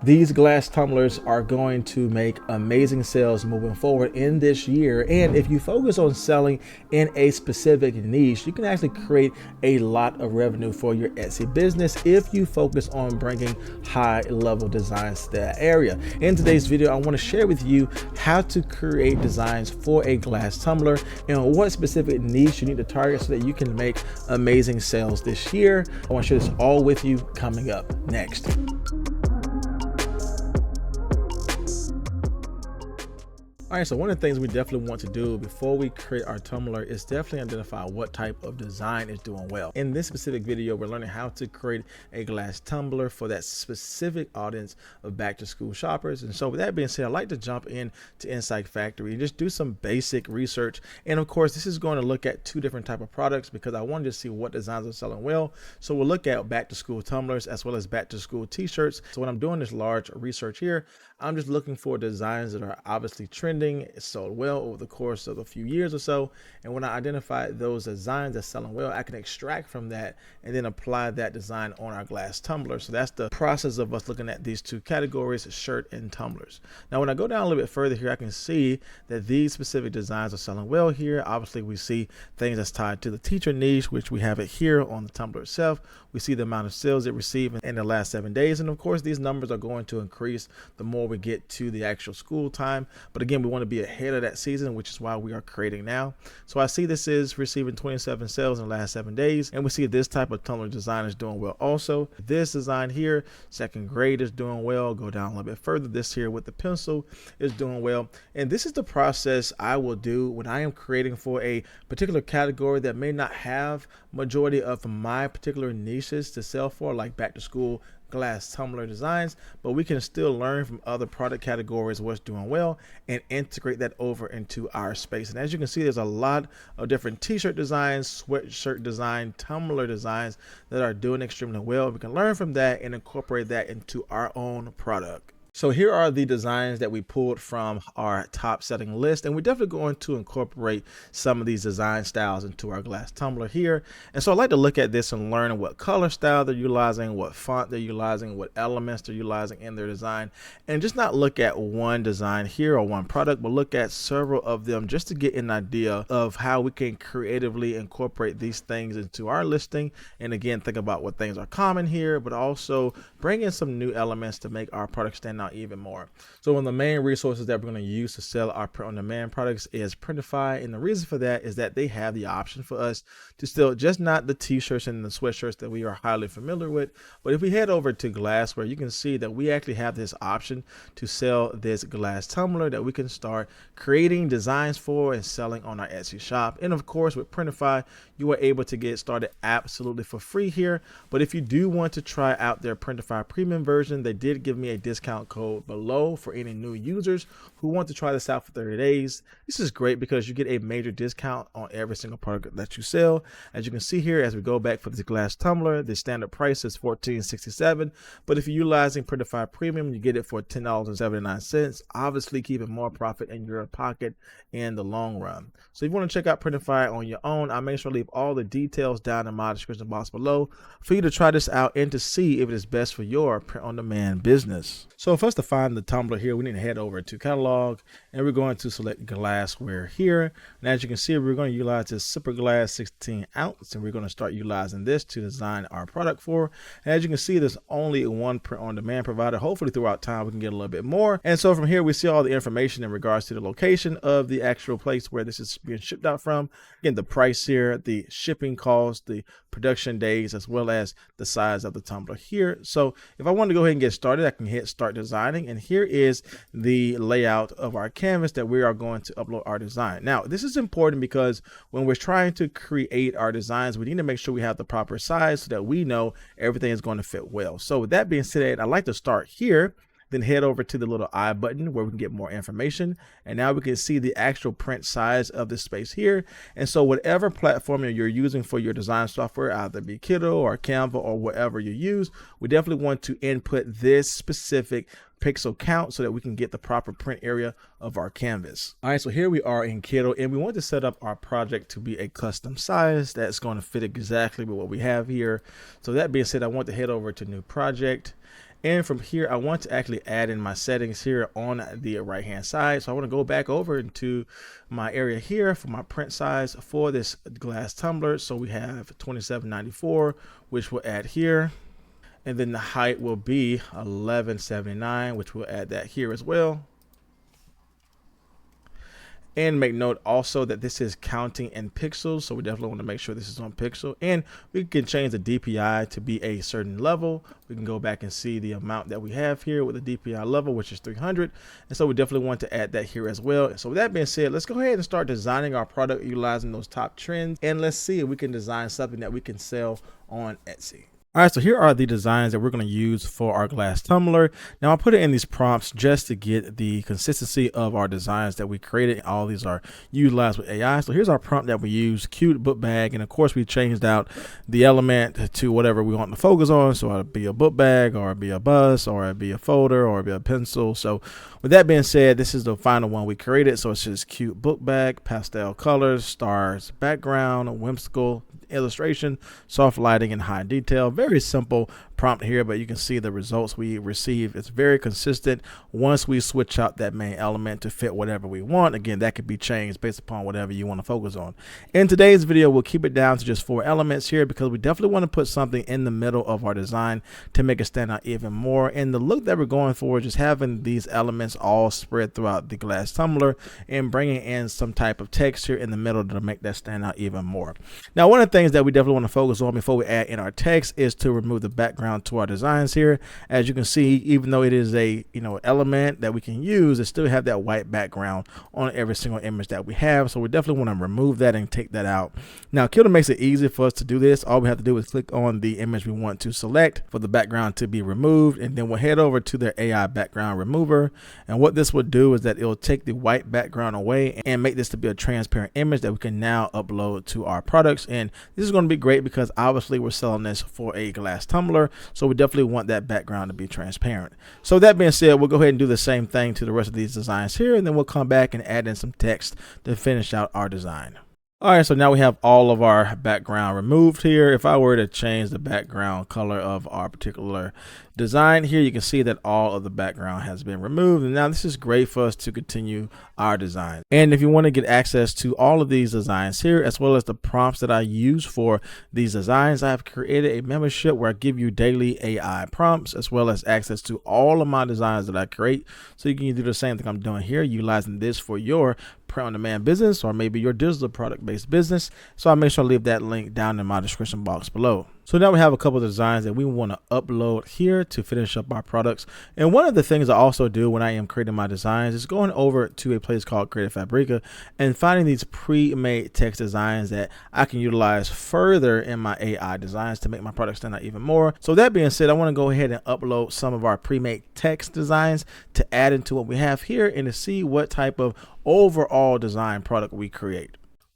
These glass tumblers are going to make amazing sales moving forward in this year. And if you focus on selling in a specific niche, you can actually create a lot of revenue for your Etsy business if you focus on bringing high level designs to that area. In today's video, I want to share with you how to create designs for a glass tumbler and what specific niche you need to target so that you can make amazing sales this year. I want to share this all with you coming up next. All right, so one of the things we definitely want to do before we create our tumbler is definitely identify what type of design is doing well. In this specific video, we're learning how to create a glass tumbler for that specific audience of back to school shoppers. And so with that being said, I'd like to jump in to Insight Factory and just do some basic research. And of course, this is going to look at two different type of products because I wanted to see what designs are selling well. So we'll look at back to school tumblers as well as back to school t-shirts. So when I'm doing this large research here, I'm just looking for designs that are obviously trending, sold well over the course of a few years or so. And when I identify those designs that's selling well, I can extract from that and then apply that design on our glass tumbler. So that's the process of us looking at these two categories, shirt and tumblers. Now, when I go down a little bit further here, I can see that these specific designs are selling well here. Obviously, we see things that's tied to the teacher niche, which we have it here on the tumbler itself. We see the amount of sales it received in the last 7 days. And of course, these numbers are going to increase the more we get to the actual school time. But again, we want to be ahead of that season, which is why we are creating now. So I see this is receiving 27 sales in the last 7 days. And we see this type of tumbler design is doing well also. This design here, second grade, is doing well. Go down a little bit further. This here with the pencil is doing well. And this is the process I will do when I am creating for a particular category that may not have majority of my particular niches to sell for, like back to school glass tumbler designs, but we can still learn from other product categories what's doing well and integrate that over into our space. And as you can see, there's a lot of different t-shirt designs, sweatshirt design, tumbler designs that are doing extremely well. We can learn from that and incorporate that into our own product. So here are the designs that we pulled from our top selling list, and we're definitely going to incorporate some of these design styles into our glass tumbler here. And so I like to look at this and learn what color style they're utilizing, what font they're utilizing, what elements they're utilizing in their design, and just not look at one design here or one product, but look at several of them just to get an idea of how we can creatively incorporate these things into our listing. And again, think about what things are common here, but also bring in some new elements to make our product stand out even more. So one of the main resources that we're going to use to sell our print-on-demand products is Printify, and the reason for that is that they have the option for us to sell just not the t-shirts and the sweatshirts that we are highly familiar with, but if we head over to Glassware, you can see that we actually have this option to sell this glass tumbler that we can start creating designs for and selling on our Etsy shop. And of course, with Printify, you are able to get started absolutely for free here. But if you do want to try out their Printify premium version, they did give me a discount code below for any new users who want to try this out for 30 days. This is great because you get a major discount on every single product that you sell. As you can see here, as we go back for this glass tumbler, the standard price is $14.67, but if you're utilizing Printify Premium, you get it for $10.79, obviously keeping more profit in your pocket in the long run. So if you want to check out Printify on your own, I'll make sure to leave all the details down in my description box below for you to try this out and to see if it is best for your print-on-demand business. So for us to find the tumbler here, we need to head over to catalog, and we're going to select glassware here. And as you can see, we're going to utilize this Super Glass 16 ounce, and we're going to start utilizing this to design our product for. And as you can see, there's only one print-on-demand provider. Hopefully throughout time we can get a little bit more. And so from here, we see all the information in regards to the location of the actual place where this is being shipped out from. Again, the price here, the shipping cost, the production days, as well as the size of the tumbler here. So if I want to go ahead and get started, I can hit start designing, and here is the layout of our canvas that we are going to upload our design. Now, this is important because when we're trying to create our designs, we need to make sure we have the proper size so that we know everything is going to fit well. So with that being said, I'd like to start here, then head over to the little I button where we can get more information. And now we can see the actual print size of this space here. And so whatever platform you're using for your design software, either be Kiddo or Canva or whatever you use, we definitely want to input this specific pixel count so that we can get the proper print area of our canvas. All right, so here we are in Kiddo, and we want to set up our project to be a custom size that's going to fit exactly with what we have here. So that being said, I want to head over to new project. And from here, I want to actually add in my settings here on the right hand side. So I want to go back over into my area here for my print size for this glass tumbler. So we have 2794, which we'll add here. And then the height will be 1179, which we'll add that here as well. And make note also that this is counting in pixels, so we definitely want to make sure this is on pixel. And we can change the DPI to be a certain level. We can go back and see the amount that we have here with the DPI level, which is 300. And so we definitely want to add that here as well. So with that being said, let's go ahead and start designing our product utilizing those top trends. And let's see if we can design something that we can sell on Etsy. All right, so here are the designs that we're going to use for our glass tumbler. Now I put it in these prompts just to get the consistency of our designs that we created. All these are utilized with AI. So here's our prompt that we use, cute book bag. And of course we changed out the element to whatever we want to focus on. So it'll be a book bag, or it'll be a bus, or it'll be a folder, or it'll be a pencil. So with that being said, this is the final one we created. So it's just cute book bag, pastel colors, stars, background, whimsical illustration, soft lighting, and high detail. Very simple prompt here, but you can see the results we receive. It's very consistent once we switch out that main element to fit whatever we want. Again, that could be changed based upon whatever you want to focus on. In today's video, we'll keep it down to just 4 elements here because we definitely want to put something in the middle of our design to make it stand out even more. And the look that we're going for is just having these elements all spread throughout the glass tumbler and bringing in some type of text here in the middle to make that stand out even more. Now, one of the things that we definitely want to focus on before we add in our text is to remove the background to our designs here. As you can see, even though it is a element that we can use, it still have that white background on every single image that we have. So we definitely want to remove that and take that out. Now Kilda makes it easy for us to do this. All we have to do is click on the image we want to select for the background to be removed, and then we'll head over to their AI background remover. And what this will do is that it will take the white background away and make this to be a transparent image that we can now upload to our products. And this is going to be great because obviously we're selling this for a glass tumbler, so we definitely want that background to be transparent. So that being said, we'll go ahead and do the same thing to the rest of these designs here, and then we'll come back and add in some text to finish out our design. All right, so now we have all of our background removed here. If I were to change the background color of our particular design here, you can see that all of the background has been removed. And now this is great for us to continue our design. And if you want to get access to all of these designs here, as well as the prompts that I use for these designs, I have created a membership where I give you daily AI prompts, as well as access to all of my designs that I create. So you can do the same thing I'm doing here, utilizing this for your print-on-demand business, or maybe your digital product-based business. So I'll make sure I leave that link down in my description box below. So now we have a couple of designs that we want to upload here to finish up our products. And one of the things I also do when I am creating my designs is going over to a place called Creative Fabrica and finding these pre-made text designs that I can utilize further in my AI designs to make my product stand out even more. So that being said, I want to go ahead and upload some of our pre-made text designs to add into what we have here and to see what type of overall design product we create.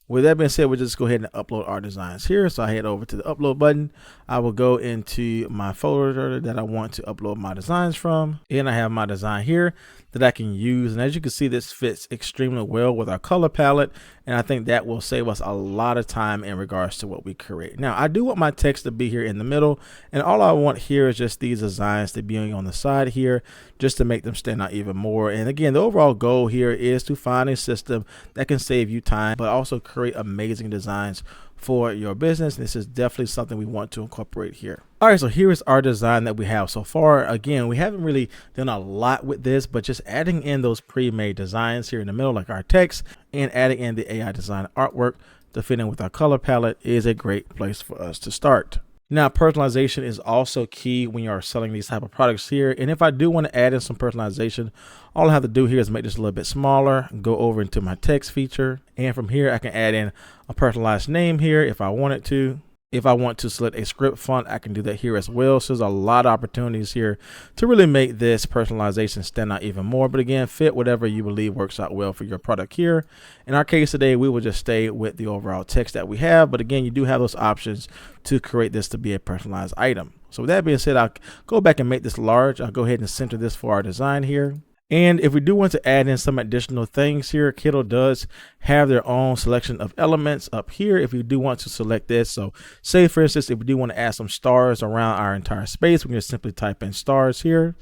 With that being said, we'll just go ahead and upload our designs here. So I head over to the upload button. I will go into my folder that I want to upload my designs from. And I have my design here that I can use. And as you can see, this fits extremely well with our color palette. And I think that will save us a lot of time in regards to what we create. Now, I do want my text to be here in the middle. And all I want here is just these designs to be on the side here, just to make them stand out even more. And again, the overall goal here is to find a system that can save you time, but also create amazing designs for your business. This is definitely something we want to incorporate here. All right, so here is our design that we have so far. Again, we haven't really done a lot with this, but just adding in those pre-made designs here in the middle, like our text, and adding in the AI design artwork to fit in with our color palette is a great place for us to start. Now, personalization is also key when you are selling these type of products here. And if I do want to add in some personalization, all I have to do here is make this a little bit smaller, go over into my text feature. And from here, I can add in a personalized name here if I wanted to. If I want to select a script font, I can do that here as well. So there's a lot of opportunities here to really make this personalization stand out even more. But again, fit whatever you believe works out well for your product here. In our case today, we will just stay with the overall text that we have. But again, you do have those options to create this to be a personalized item. So with that being said, I'll go back and make this large. I'll go ahead and center this for our design here. And if we do want to add in some additional things here, Kindle does have their own selection of elements up here if we do want to select this. So say for instance, if we do want to add some stars around our entire space, we can just simply type in stars here.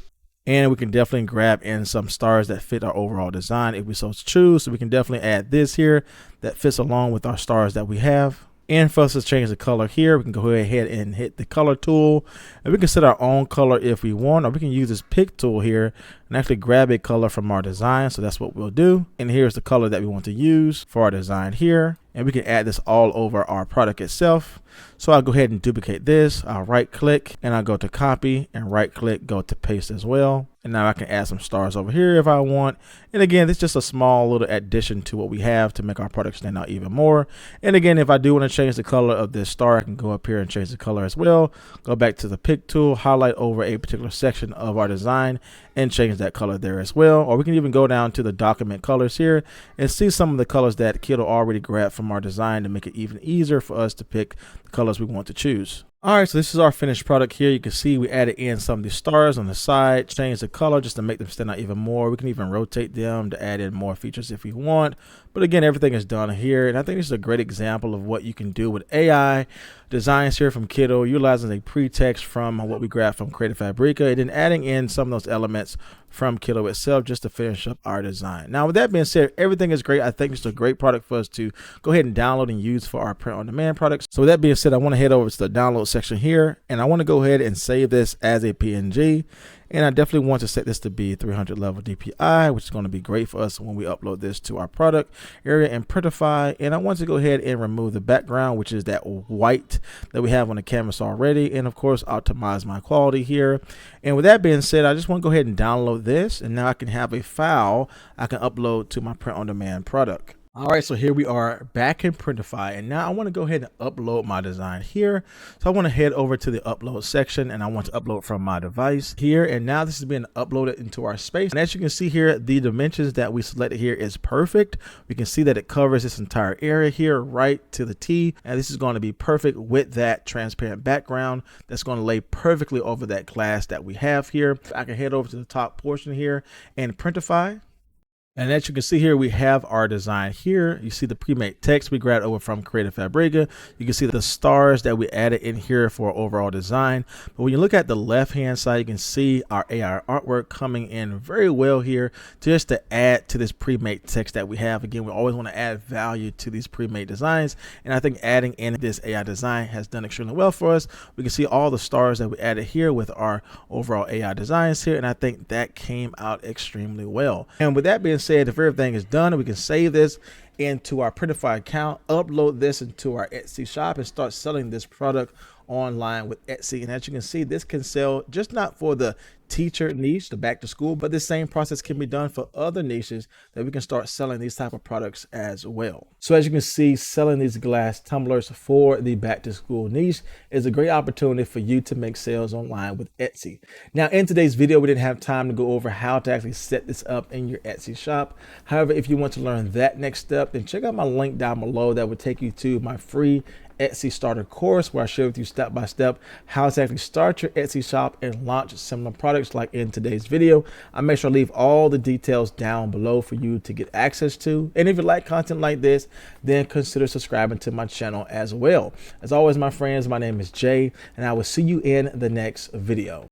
And we can definitely grab in some stars that fit our overall design if we so choose. So we can definitely add this here that fits along with our stars that we have. And for us to change the color here, we can go ahead and hit the color tool, and we can set our own color if we want, or we can use this pick tool here and actually grab a color from our design. So that's what we'll do. And here's the color that we want to use for our design here. And we can add this all over our product itself. So I'll go ahead and duplicate this. I'll right click and I'll go to copy, and right click, go to paste as well. And now I can add some stars over here if I want. And again, it's just a small little addition to what we have to make our product stand out even more. And again, if I do want to change the color of this star, I can go up here and change the color as well. Go back to the pick tool, highlight over a particular section of our design and change that color there as well. Or we can even go down to the document colors here and see some of the colors that Kindle already grabbed from our design to make it even easier for us to pick the colors we want to choose. All right, so this is our finished product here. You can see we added in some of these stars on the side, changed the color just to make them stand out even more. We can even rotate them to add in more features if we want. But again, everything is done here. And I think this is a great example of what you can do with AI designs here from Kindle, utilizing a pretext from what we grabbed from Creative Fabrica, and then adding in some of those elements from Kindle itself just to finish up our design. Now, with that being said, everything is great. I think it's a great product for us to go ahead and download and use for our print-on-demand products. So with that being said, I want to head over to the download section here, and I want to go ahead and save this as a PNG. And I definitely want to set this to be 300 level DPI, which is going to be great for us when we upload this to our product area in Printify. And I want to go ahead and remove the background, which is that white that we have on the canvas already. And of course, optimize my quality here. And with that being said, I just want to go ahead and download this. And now I can have a file I can upload to my print-on-demand product. All right, so here we are back in Printify, and now I want to go ahead and upload my design here. So I want to head over to the upload section, and I want to upload from my device here. And now this is being uploaded into our space. And as you can see here, the dimensions that we selected here is perfect. We can see that it covers this entire area here right to the T. And this is going to be perfect with that transparent background that's going to lay perfectly over that glass that we have here. I can head over to the top portion here and Printify. And as you can see here, we have our design here. You see the pre-made text we grabbed over from Creative Fabrica. You can see the stars that we added in here for overall design. But when you look at the left-hand side, you can see our AI artwork coming in very well here just to add to this pre-made text that we have. Again, we always want to add value to these pre-made designs. And I think adding in this AI design has done extremely well for us. We can see all the stars that we added here with our overall AI designs here. And I think that came out extremely well. And with that being said, if everything is done, we can save this into our Printify account, upload this into our Etsy shop, and start selling this product online with Etsy. And as you can see, this can sell just not for the teacher niche, the back to school, but the same process can be done for other niches that we can start selling these type of products as well. So as you can see, selling these glass tumblers for the back to school niche is a great opportunity for you to make sales online with Etsy. Now, in today's video, we didn't have time to go over how to actually set this up in your Etsy shop. However, if you want to learn that next step, then check out my link down below that will take you to my free Etsy starter course, where I share with you step by step how to actually start your Etsy shop and launch similar products like in today's video. I make sure I leave all the details down below for you to get access to. And if you like content like this, then consider subscribing to my channel as well. As always, my friends, my name is Jay, and I will see you in the next video.